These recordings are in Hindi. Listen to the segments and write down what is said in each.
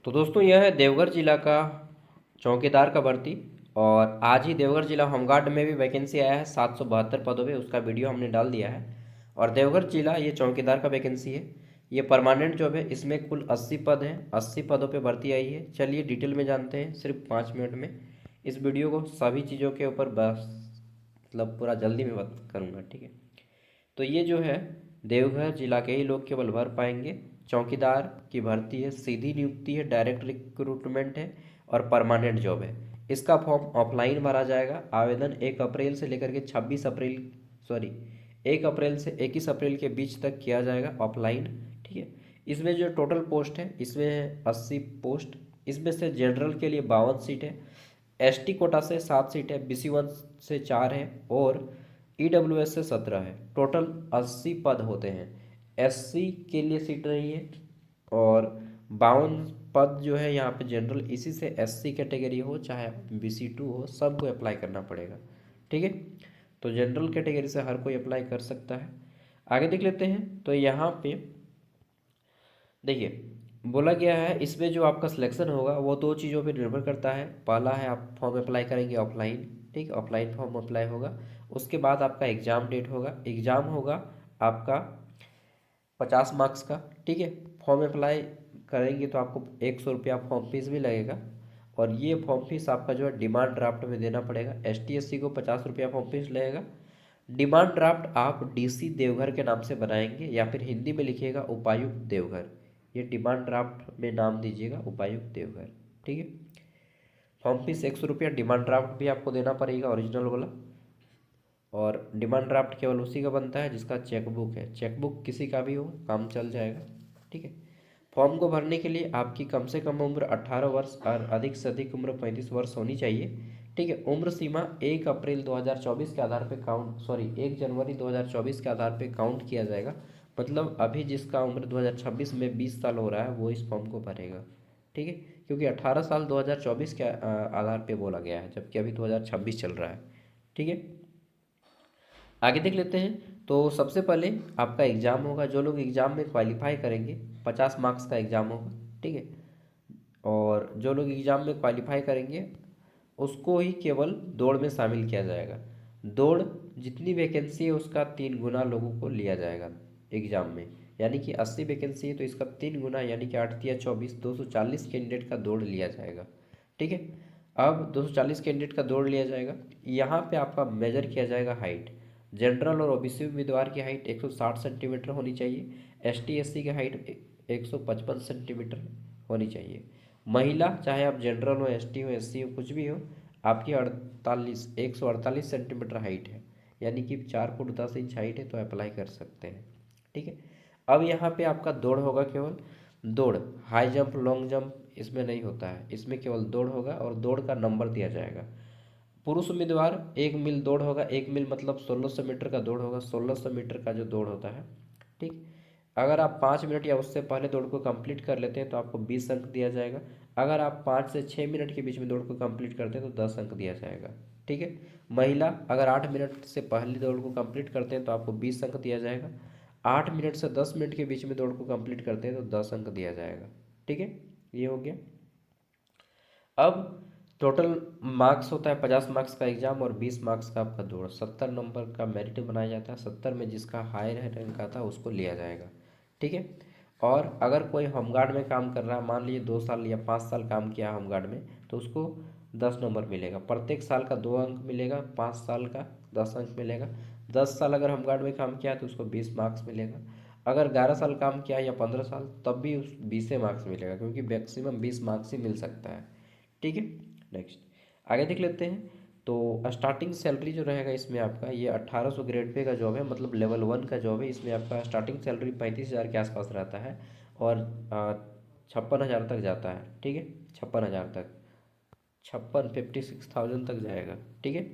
तो दोस्तों यह है देवघर जिला का चौकीदार का भर्ती। और आज ही देवघर जिला होमगार्ड में भी वैकेंसी आया है 772 पदों पे, उसका वीडियो हमने डाल दिया है। और देवघर जिला ये चौकीदार का वैकेंसी है, ये परमानेंट जॉब है। इसमें कुल 80 पद हैं, 80 पदों पे भर्ती आई है। चलिए डिटेल में जानते हैं सिर्फ 5 मिनट में। इस वीडियो को सभी चीज़ों के ऊपर बस मतलब पूरा जल्दी में बात करूँगा, ठीक है। तो ये जो है देवघर जिला के ही लोग केवल भर पाएंगे। चौकीदार की भर्ती है, सीधी नियुक्ति है, डायरेक्ट रिक्रूटमेंट है और परमानेंट जॉब है। इसका फॉर्म ऑफलाइन भरा जाएगा। आवेदन 1 अप्रैल से लेकर के 26 अप्रैल, सॉरी 1 अप्रैल से 21 अप्रैल के बीच तक किया जाएगा ऑफलाइन, ठीक है। इसमें जो टोटल पोस्ट है इसमें 80 पोस्ट। इसमें से जनरल के लिए 52 सीट है, एसटी कोटा से 7 सीट है, BC1 से 4 है और EWS से 17 है। टोटल 80 पद होते हैं। SC के लिए सीट नहीं है और 52 पद जो है यहाँ पे जनरल, इसी से SC कैटेगरी हो चाहे BC2 हो, सबको अप्लाई करना पड़ेगा, ठीक है। तो जनरल कैटेगरी से हर कोई अप्लाई कर सकता है। आगे देख लेते हैं। तो यहाँ पे देखिए बोला गया है इसमें जो आपका सिलेक्शन होगा वो दो चीज़ों पे निर्भर करता है। पहला है आप फॉर्म अप्लाई करेंगे ऑफलाइन, ठीक, ऑफलाइन फॉर्म अप्लाई होगा। उसके बाद आपका एग्ज़ाम डेट होगा, एग्ज़ाम होगा आपका 50 मार्क्स का, ठीक है। फॉर्म अप्लाई करेंगे तो आपको 100 रुपया फॉर्म फीस भी लगेगा। और ये फॉर्म फीस आपका जो है डिमांड ड्राफ्ट में देना पड़ेगा। ST SC को 50 रुपया फॉर्म फीस लगेगा। डिमांड ड्राफ्ट आप DC देवघर के नाम से बनाएंगे या फिर हिंदी में लिखिएगा उपायुक्त देवघर। ये डिमांड ड्राफ्ट में नाम दीजिएगा उपायुक्त देवघर, ठीक है। फॉर्म फीस 100 रुपया, डिमांड ड्राफ्ट भी आपको देना पड़ेगा ओरिजिनल वाला। और डिमांड ड्राफ्ट केवल उसी का बनता है जिसका चेकबुक है। चेकबुक किसी का भी हो काम चल जाएगा, ठीक है। फॉर्म को भरने के लिए आपकी कम से कम उम्र 18 वर्ष और अधिक से अधिक उम्र 35 वर्ष होनी चाहिए, ठीक है। उम्र सीमा 1 अप्रैल 2024 के आधार पे काउंट, सॉरी 1 जनवरी 2024 के आधार पे काउंट किया जाएगा। मतलब अभी जिसका उम्र 2026 में 20 साल हो रहा है वो इस फॉर्म को भरेगा, ठीक है। क्योंकि 18 साल 2024 के आधार पे बोला गया है, जबकि अभी 2026 चल रहा है, ठीक है। आगे देख लेते हैं। तो सबसे पहले आपका एग्ज़ाम होगा। जो लोग एग्ज़ाम में क्वालिफाई करेंगे 50 मार्क्स का एग्ज़ाम होगा, ठीक है। और जो लोग एग्ज़ाम में क्वालिफाई करेंगे उसको ही केवल दौड़ में शामिल किया जाएगा। दौड़ जितनी वैकेंसी है उसका 3 गुना लोगों को लिया जाएगा एग्ज़ाम में। यानी कि 80 वैकेंसी है तो इसका 3 गुना, यानी कि 8 या 24, 240 कैंडिडेट का दौड़ लिया जाएगा, ठीक है। अब 240 कैंडिडेट का दौड़ लिया जाएगा। यहाँ पे आपका मेजर किया जाएगा हाइट। जनरल और OBC उम्मीदवार की हाइट 160 सेंटीमीटर होनी चाहिए। ST SC की हाइट 155 सेंटीमीटर होनी चाहिए। महिला, चाहे आप जनरल हो, ST हो, SC हो, कुछ भी हो, आपकी 148 सेंटीमीटर हाइट है, यानी कि 4 फुट 10 इंच हाइट है तो अप्लाई कर सकते हैं, ठीक है। अब यहाँ पे आपका दौड़ होगा केवल दौड़, हाई जंप लॉन्ग जंप इसमें नहीं होता है, इसमें केवल दौड़ होगा और दौड़ का नंबर दिया जाएगा। पुरुष उम्मीदवार 1 मील दौड़ होगा। 1 मील मतलब 1600 मीटर का दौड़ होगा। 1600 मीटर का जो दौड़ होता है, ठीक। अगर आप 5 मिनट या उससे पहले दौड़ को कंप्लीट कर लेते हैं तो आपको 20 अंक दिया जाएगा। अगर आप 5 से 6 मिनट के बीच में दौड़ को कंप्लीट करते हैं तो 10 अंक दिया जाएगा, ठीक है। महिला अगर 8 मिनट से पहले दौड़ को कंप्लीट करते हैं तो आपको 20 अंक दिया जाएगा। 8 मिनट से 10 मिनट के बीच में दौड़ को कंप्लीट करते हैं तो 10 अंक दिया जाएगा, ठीक है। ये हो गया। अब टोटल मार्क्स होता है 50 मार्क्स का एग्जाम और 20 मार्क्स का आपका दौड़। 70 नंबर का मेरिट बनाया जाता है। 70 में जिसका हाई रैंक आता है उसको लिया जाएगा, ठीक है। और अगर कोई होमगार्ड में काम कर रहा है, मान लीजिए 2 साल या 5 साल काम किया होमगार्ड में, तो उसको 10 नंबर मिलेगा। प्रत्येक साल का 2 अंक मिलेगा, 5 साल का 10 अंक मिलेगा। 10 साल अगर होमगार्ड में काम किया तो उसको 20 मार्क्स मिलेगा। अगर 11 साल काम किया या 15 साल तब भी उस 20 मार्क्स मिलेगा, क्योंकि मैक्सिमम 20 मार्क्स ही मिल सकता है, ठीक है। नेक्स्ट आगे देख लेते हैं। तो स्टार्टिंग सैलरी जो रहेगा इसमें आपका ये 1800 ग्रेड पे का जॉब है, मतलब लेवल 1 का जॉब है। इसमें आपका स्टार्टिंग सैलरी 35,000 के आसपास रहता है और 56,000 तक जाता है, ठीक है। 56,000 तक, 56 तक जाएगा, ठीक है।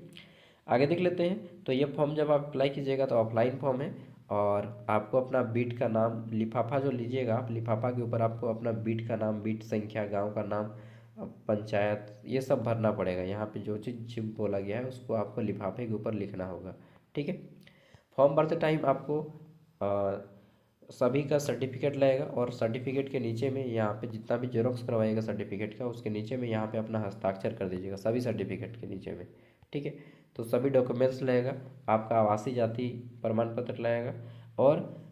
आगे देख लेते हैं। तो ये फॉर्म जब आप अप्लाई कीजिएगा तो ऑफलाइन फॉर्म है और आपको अपना बीट का नाम, लिफाफा जो लीजिएगा आप, लिफाफा के ऊपर आपको अपना बीट का नाम, बीट संख्या, गांव का नाम, पंचायत, ये सब भरना पड़ेगा। यहाँ पे जो चीज़ बोला गया है उसको आपको लिफाफे के ऊपर लिखना होगा, ठीक है। फॉर्म भरते टाइम आपको सभी का सर्टिफिकेट लगेगा और सर्टिफिकेट के नीचे में यहाँ पे जितना भी जेरोक्स करवाइएगा सर्टिफिकेट का उसके नीचे में यहाँ पे अपना हस्ताक्षर कर दीजिएगा सभी सर्टिफिकेट के नीचे में। ठीक है, तो सभी डॉक्यूमेंट्स लगेगा, आपका आवासीय जाति प्रमाण पत्र लगेगा और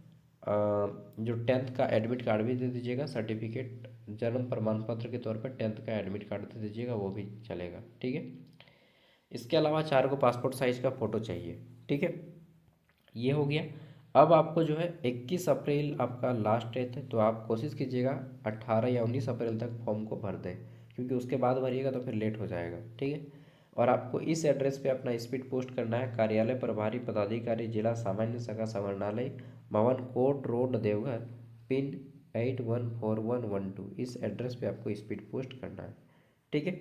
जो 10th का एडमिट कार्ड भी दे दीजिएगा, सर्टिफिकेट जन्म प्रमाण पत्र के तौर पर 10th का एडमिट कार्ड दे दीजिएगा, वो भी चलेगा। ठीक है, इसके अलावा 4 को पासपोर्ट साइज का फ़ोटो चाहिए। ठीक है, ये हो गया। अब आपको जो है 21 अप्रैल आपका लास्ट डेट है, तो आप कोशिश कीजिएगा 18 या 19 अप्रैल तक फॉर्म को भर दें, क्योंकि उसके बाद भरिएगा तो फिर लेट हो जाएगा। ठीक है, और आपको इस एड्रेस पे अपना स्पीड पोस्ट करना है, कार्यालय प्रभारी पदाधिकारी जिला सामान्य शाखा समाहरणालय भवन कोट रोड देवघर पिन 814112, इस एड्रेस पे आपको स्पीड पोस्ट करना है। ठीक है,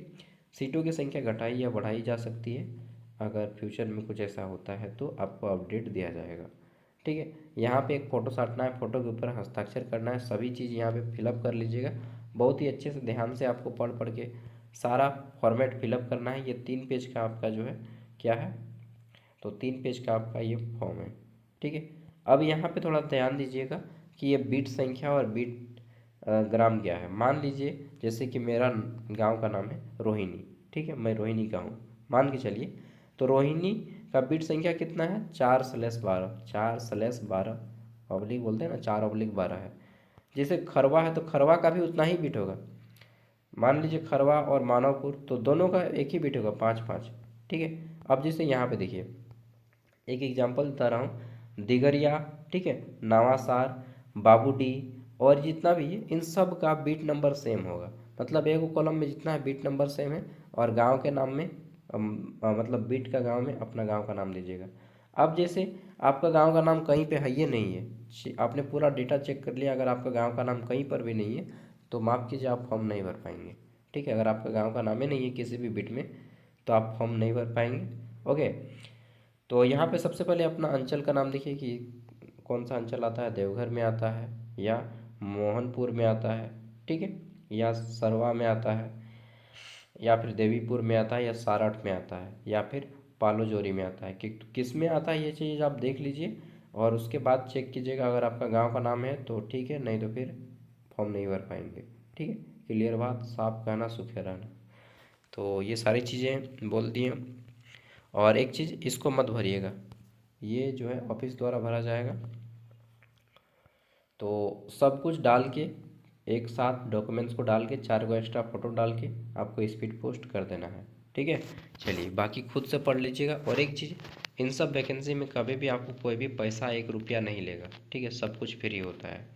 सीटों की संख्या घटाई या बढ़ाई जा सकती है, अगर फ्यूचर में कुछ ऐसा होता है तो आपको अपडेट दिया जाएगा। ठीक है, यहाँ पे एक फ़ोटो साटना है, फ़ोटो के ऊपर हस्ताक्षर करना है, सभी चीज़ यहाँ पे फिलअप कर लीजिएगा। बहुत ही अच्छे से ध्यान से आपको पढ़ पढ़ के सारा फॉर्मेट फिलअप करना है। ये 3 पेज का आपका जो है क्या है, तो 3 पेज का आपका ये फॉर्म है। ठीक है, अब यहाँ पे थोड़ा ध्यान दीजिएगा कि ये बीट संख्या और बीट ग्राम क्या है। मान लीजिए जैसे कि मेरा गांव का नाम है रोहिणी। ठीक है, मैं रोहिणी का हूँ मान के चलिए, तो रोहिणी का बीट संख्या कितना है 4/12, 4/12 ऑब्लिक बोलते हैं ना, 4/12 है। जैसे खरवा है तो खरवा का भी उतना ही बीट होगा। मान लीजिए खरवा और मानवपुर, तो दोनों का एक ही बीट होगा 5/5। ठीक है, अब जैसे यहाँ पे देखिए एक एग्जांपल बता रहा हूँ, दिगरिया, ठीक है, नवासार, बाबूडी और जितना भी है इन सब का बीट नंबर सेम होगा। मतलब एक कॉलम में जितना है बीट नंबर सेम है, और गांव के नाम में मतलब बीट का गांव में अपना गांव का नाम दीजिएगा। अब जैसे आपका गांव का नाम कहीं पे है ये नहीं है, आपने पूरा डेटा चेक कर लिया, अगर आपका गांव का नाम कहीं पर भी नहीं है तो माफ़ कीजिए आप फॉर्म नहीं भर पाएंगे। ठीक है, अगर आपका गांव का नाम ही नहीं है किसी भी बिट में तो आप फॉर्म नहीं भर पाएंगे। ओके, तो यहाँ पे सबसे पहले अपना अंचल का नाम देखिए कि कौन सा अंचल आता है, देवघर में आता है या मोहनपुर में आता है, ठीक है, या सरवा में आता है, या फिर देवीपुर में आता है, या सारठ में आता है, या फिर पालोजोरी में आता है, कि किस में आता है ये चीज़ आप देख लीजिए और उसके बाद चेक कीजिएगा। अगर आपका गांव का नाम है तो ठीक है, नहीं तो फिर फॉर्म नहीं भर पाएंगे। ठीक है, क्लियर बात, साफ कहना सुखे रहना। तो ये सारी चीज़ें बोल दी हैं। और एक चीज़ इसको मत भरिएगा, ये जो है ऑफिस द्वारा भरा जाएगा, तो सब कुछ डाल के एक साथ डॉक्यूमेंट्स को डाल के 4 को एक्स्ट्रा फ़ोटो डाल के आपको स्पीड पोस्ट कर देना है। ठीक है, चलिए बाकी खुद से पढ़ लीजिएगा। और एक चीज़, इन सब वैकेंसी में कभी भी आपको कोई भी पैसा 1 रुपया नहीं लेगा। ठीक है, सब कुछ फ्री होता है।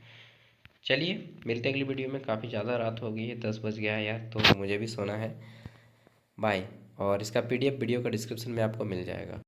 चलिए मिलते हैं अगली वीडियो में, काफ़ी ज़्यादा रात हो गई है, 10 बज गया है यार, तो मुझे भी सोना है। बाय। और इसका PDF वीडियो का डिस्क्रिप्शन में आपको मिल जाएगा।